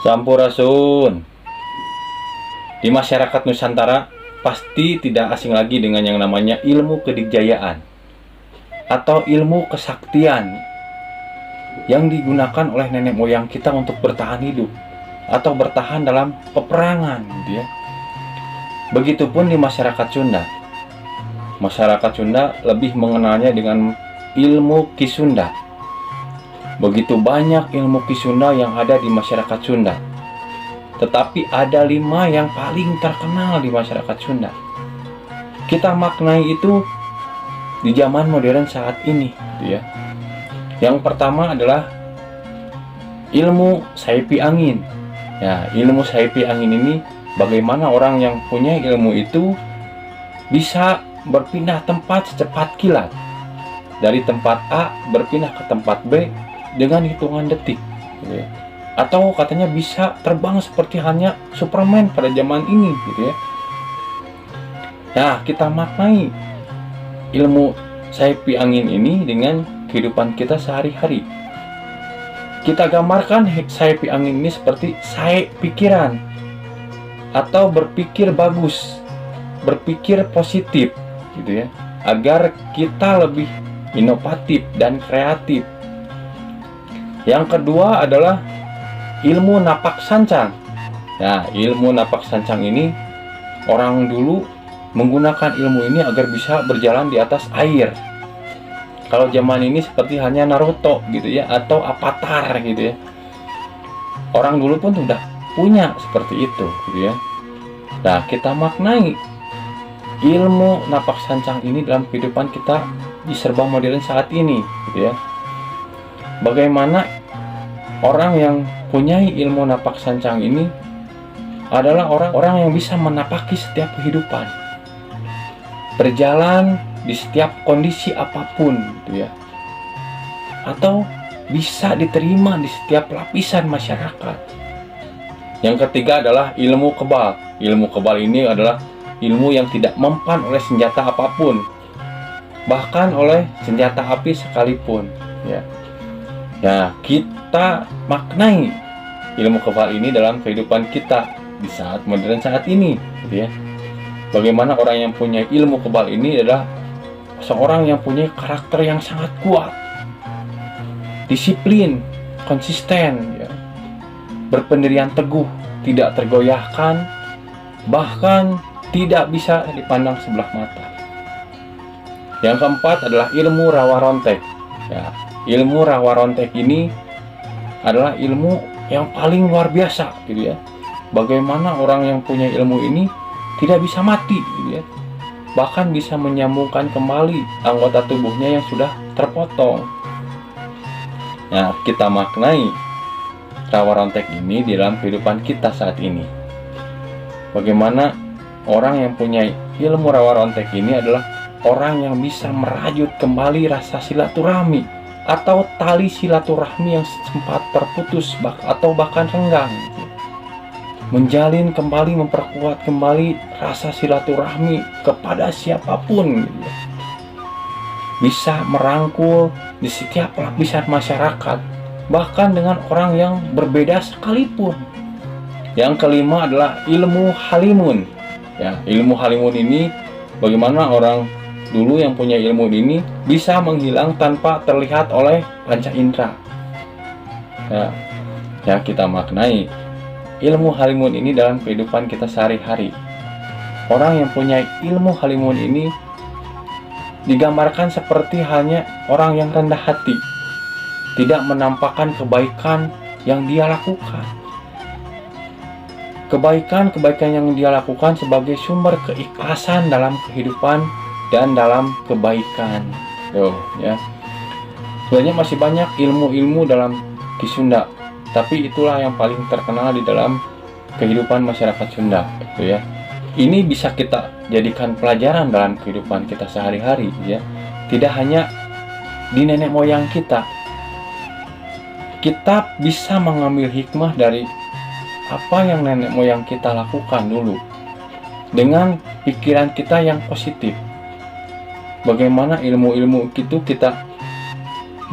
Sampurasun. Di masyarakat Nusantara pasti tidak asing lagi dengan yang namanya ilmu kedikjayaan atau ilmu kesaktian yang digunakan oleh nenek moyang kita untuk bertahan hidup atau bertahan dalam peperangan, gitu ya. Begitupun di masyarakat Sunda. Masyarakat Sunda lebih mengenalnya dengan ilmu Kisunda. Begitu banyak ilmu Kisunda yang ada di masyarakat Sunda. Tetapi ada 5 yang paling terkenal di masyarakat Sunda. Kita maknai itu di zaman modern saat ini, gitu ya. Yang pertama adalah ilmu Saipi Angin. Ya, ilmu Saipi Angin ini bagaimana orang yang punya ilmu itu bisa berpindah tempat secepat kilat. Dari tempat A berpindah ke tempat B dengan hitungan detik, gitu ya. Atau katanya bisa terbang seperti hanya Superman pada zaman ini, gitu ya. Nah, kita maknai ilmu Saipi Angin ini dengan kehidupan kita sehari-hari. Kita gambarkan Saipi Angin ini seperti sai pikiran atau berpikir bagus, berpikir positif, gitu ya, agar kita lebih inovatif dan kreatif. Yang kedua adalah ilmu napak sancang. Nah, ilmu napak sancang ini orang dulu menggunakan ilmu ini agar bisa berjalan di atas air. Kalau zaman ini seperti hanya Naruto, gitu ya, atau Avatar, gitu ya. Orang dulu pun sudah punya seperti itu, gitu ya. Nah, kita maknai ilmu napak sancang ini dalam kehidupan kita di serba modern saat ini, gitu ya. Bagaimana orang yang punya ilmu napak sancang ini adalah orang-orang yang bisa menapaki setiap kehidupan, berjalan di setiap kondisi apapun, gitu ya, atau bisa diterima di setiap lapisan masyarakat. Yang ketiga adalah ilmu kebal. Ilmu kebal ini adalah ilmu yang tidak mempan oleh senjata apapun, bahkan oleh senjata api sekalipun, ya. Nah, kita maknai ilmu kebal ini dalam kehidupan kita di saat modern saat ini, gitu ya. Bagaimana orang yang punya ilmu kebal ini adalah seorang yang punya karakter yang sangat kuat, disiplin, konsisten, ya, berpendirian teguh, tidak tergoyahkan, bahkan tidak bisa dipandang sebelah mata. Yang keempat adalah ilmu rawa rontek. Ya, ilmu rawa rontek ini adalah ilmu yang paling luar biasa, gitu ya. Bagaimana orang yang punya ilmu ini tidak bisa mati, gitu ya, bahkan bisa menyambungkan kembali anggota tubuhnya yang sudah terpotong. Nah, kita maknai rawa rontek ini di dalam kehidupan kita saat ini. Bagaimana orang yang punya ilmu rawa rontek ini adalah orang yang bisa merajut kembali rasa silaturahmi atau tali silaturahmi yang sempat terputus atau bahkan renggang, gitu. Menjalin kembali, memperkuat kembali rasa silaturahmi kepada siapapun, gitu. Bisa merangkul di setiap lapisan masyarakat, bahkan dengan orang yang berbeda sekalipun. Yang kelima adalah ilmu halimun. Ya, ilmu halimun ini bagaimana orang dulu yang punya ilmu ini bisa menghilang tanpa terlihat oleh panca indera. Ya, kita maknai ilmu halimun ini dalam kehidupan kita sehari-hari. Orang yang punya ilmu halimun ini digambarkan seperti halnya orang yang rendah hati, tidak menampakkan kebaikan yang dia lakukan. Kebaikan-kebaikan yang dia lakukan sebagai sumber keikhlasan dalam kehidupan dan dalam kebaikan. Ya. Sebenarnya masih banyak ilmu-ilmu dalam Kisunda, tapi itulah yang paling terkenal di dalam kehidupan masyarakat Sunda, gitu ya. Ini bisa kita jadikan pelajaran dalam kehidupan kita sehari-hari, ya. Tidak hanya di nenek moyang kita. Kita bisa mengambil hikmah dari apa yang nenek moyang kita lakukan dulu dengan pikiran kita yang positif. Bagaimana ilmu-ilmu itu kita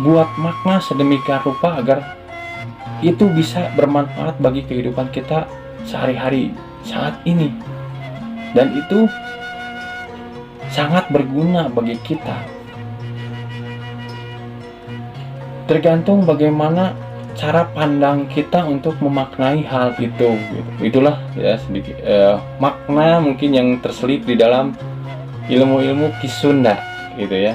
buat makna sedemikian rupa agar itu bisa bermanfaat bagi kehidupan kita sehari-hari saat ini, dan itu sangat berguna bagi kita. Tergantung bagaimana cara pandang kita untuk memaknai hal itu gitu. Itulah ya sedikit makna mungkin yang terselip di dalam ilmu-ilmu Kisunda gitu ya.